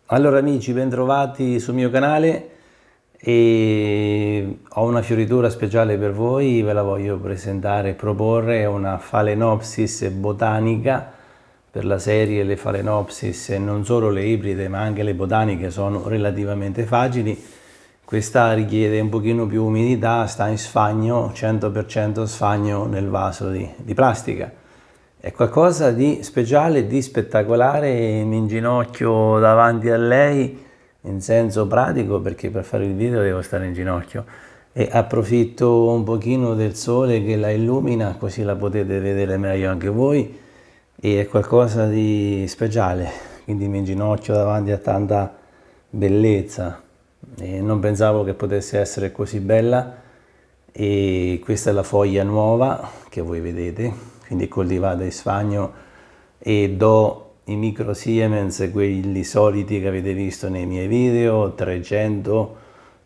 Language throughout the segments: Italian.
Allora amici, bentrovati sul mio canale e ho una fioritura speciale per voi, ve la voglio presentare e proporre, è una Phalaenopsis botanica per la serie le Phalaenopsis e non solo le ibride ma anche le botaniche sono relativamente facili. Questa richiede un pochino più umidità, sta in sfagno, 100% sfagno nel vaso di plastica. È qualcosa di speciale, di spettacolare, mi inginocchio davanti a lei in senso pratico perché per fare il video devo stare in ginocchio e approfitto un pochino del sole che la illumina così la potete vedere meglio anche voi e è qualcosa di speciale, quindi mi inginocchio davanti a tanta bellezza e non pensavo che potesse essere così bella. E questa è la foglia nuova che voi vedete, quindi coltivata in sfagno, e do i micro Siemens, quelli soliti che avete visto nei miei video, 300,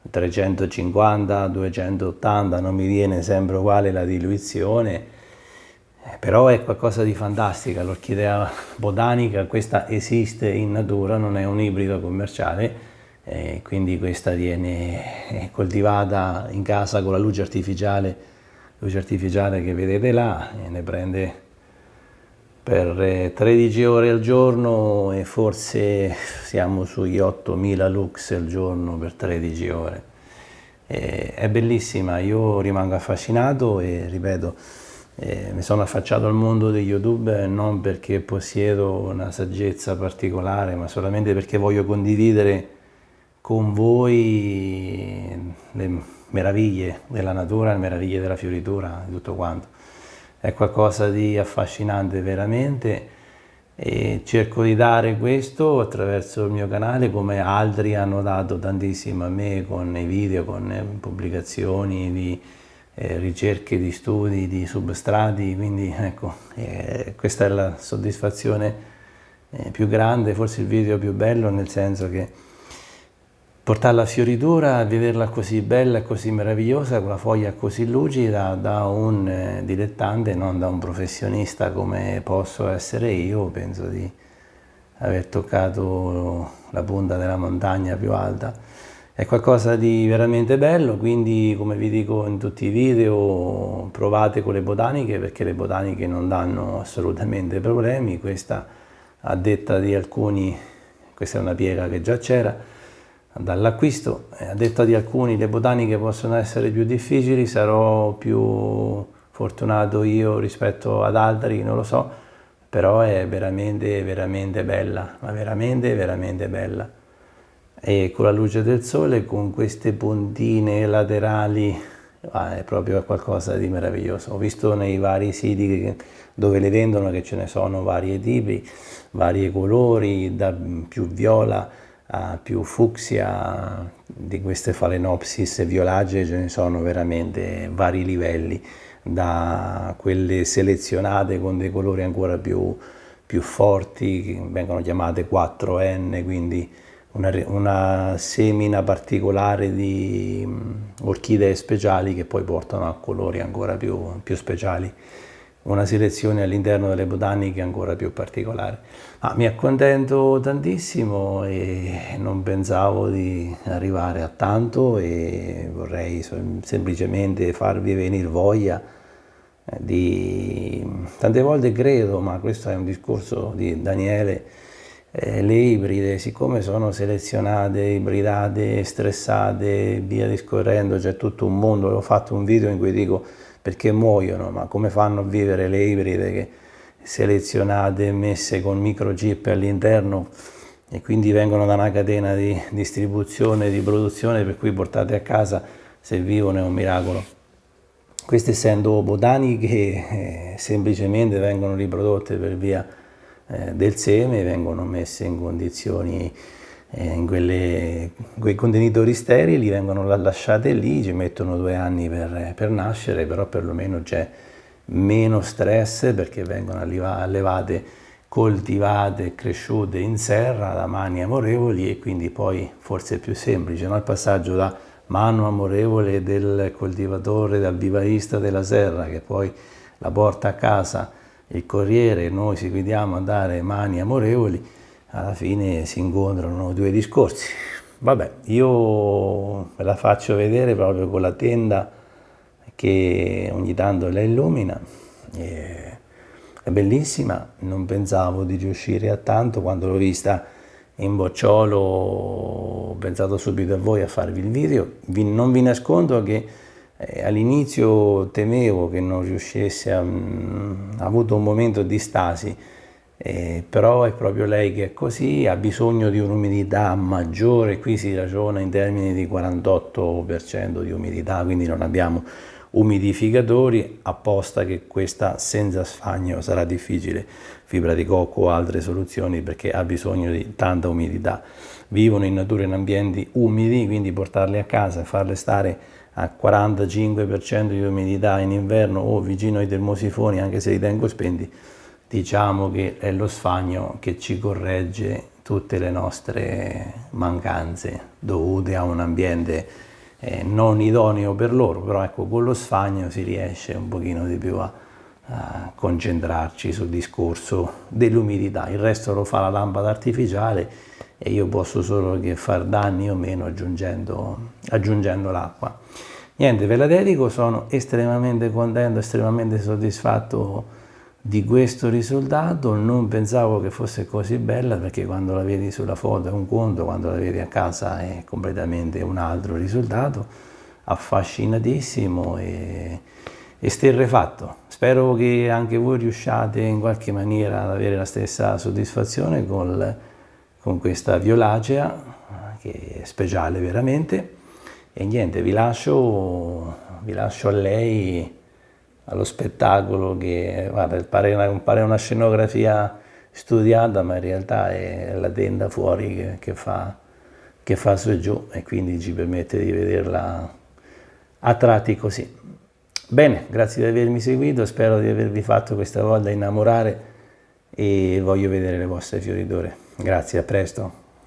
350, 280, non mi viene sempre uguale la diluizione, però è qualcosa di fantastica. L'orchidea botanica, questa esiste in natura, non è un ibrido commerciale, quindi questa viene coltivata in casa con la luce artificiale che vedete là, e ne prende per 13 ore al giorno e forse siamo sugli 8000 lux al giorno per 13 ore. È bellissima, io rimango affascinato e ripeto, mi sono affacciato al mondo di YouTube non perché possiedo una saggezza particolare, ma solamente perché voglio condividere con voi le meraviglie della natura, le meraviglie della fioritura, di tutto quanto. È qualcosa di affascinante veramente e cerco di dare questo attraverso il mio canale come altri hanno dato tantissimo a me con i video, con pubblicazioni di ricerche di studi, di substrati, quindi ecco, questa è la soddisfazione più grande, forse il video più bello, nel senso che portare la fioritura, vederla così bella e così meravigliosa, con la foglia così lucida, da un dilettante, non da un professionista come posso essere io, penso di aver toccato la punta della montagna più alta. È qualcosa di veramente bello, quindi come vi dico in tutti i video, provate con le botaniche perché le botaniche non danno assolutamente problemi. Questa, a detta di alcuni, questa è una piega che già c'era dall'acquisto, a detta di alcuni le botaniche possono essere più difficili, sarò più fortunato io rispetto ad altri, non lo so, però è veramente veramente bella, ma veramente veramente bella. E con la luce del sole, con queste puntine laterali, è proprio qualcosa di meraviglioso. Ho visto nei vari siti dove le vendono che ce ne sono vari tipi, vari colori, da più viola a più fucsia. Di queste Phalaenopsis violacee ce ne sono veramente vari livelli, da quelle selezionate con dei colori ancora più forti, che vengono chiamate 4N, quindi una semina particolare di orchidee speciali che poi portano a colori ancora più speciali, una selezione all'interno delle botaniche ancora più particolare. Mi accontento tantissimo e non pensavo di arrivare a tanto e vorrei semplicemente farvi venire voglia tante volte credo, ma questo è un discorso di Daniele, le ibride, siccome sono selezionate, ibridate, stressate, via discorrendo, c'è tutto un mondo. Ho fatto un video in cui dico perché muoiono, ma come fanno a vivere le ibride che selezionate, messe con microchip all'interno e quindi vengono da una catena di distribuzione, di produzione, per cui portate a casa, se vivono è un miracolo. Queste, essendo botaniche, semplicemente vengono riprodotte per via del seme, vengono messe in condizioni, in quei contenitori sterili, vengono lasciate lì, ci mettono 2 anni per nascere, però perlomeno c'è meno stress perché vengono allevate, coltivate, cresciute in serra da mani amorevoli, e quindi poi forse è più semplice, no? Il passaggio da mano amorevole del coltivatore, dal vivaista della serra, che poi la porta a casa il corriere, noi si guidiamo a dare mani amorevoli, alla fine si incontrano due discorsi. Vabbè, io ve la faccio vedere proprio con la tenda che ogni tanto la illumina. È bellissima, non pensavo di riuscire a tanto, quando l'ho vista in bocciolo ho pensato subito a voi a farvi il video. Non vi nascondo che all'inizio temevo che non riuscisse ha avuto un momento di stasi, però è proprio lei che è così, ha bisogno di un'umidità maggiore, qui si ragiona in termini di 48% di umidità, quindi non abbiamo umidificatori, apposta che questa senza sfagno sarà difficile, fibra di cocco o altre soluzioni, perché ha bisogno di tanta umidità. Vivono in natura in ambienti umidi, quindi portarle a casa e farle stare a 45% di umidità in inverno o vicino ai termosifoni, anche se li tengo spenti, diciamo che è lo sfagno che ci corregge tutte le nostre mancanze dovute a un ambiente non idoneo per loro, però ecco, con lo sfagno si riesce un pochino di più a concentrarci sul discorso dell'umidità. Il resto lo fa la lampada artificiale e io posso solo che far danni o meno aggiungendo l'acqua. Niente, ve la dedico, sono estremamente contento, estremamente soddisfatto di questo risultato. Non pensavo che fosse così bella, perché quando la vedi sulla foto è un conto, quando la vedi a casa è completamente un altro risultato, affascinatissimo e esterrefatto. Spero che anche voi riusciate in qualche maniera ad avere la stessa soddisfazione con questa violacea, che è speciale veramente. E niente, vi lascio a lei, allo spettacolo che, guarda, pare una scenografia studiata, ma in realtà è la tenda fuori che fa su e giù, e quindi ci permette di vederla a tratti così. Bene, grazie di avermi seguito, spero di avervi fatto questa volta innamorare e voglio vedere le vostre fioriture. Grazie, a presto.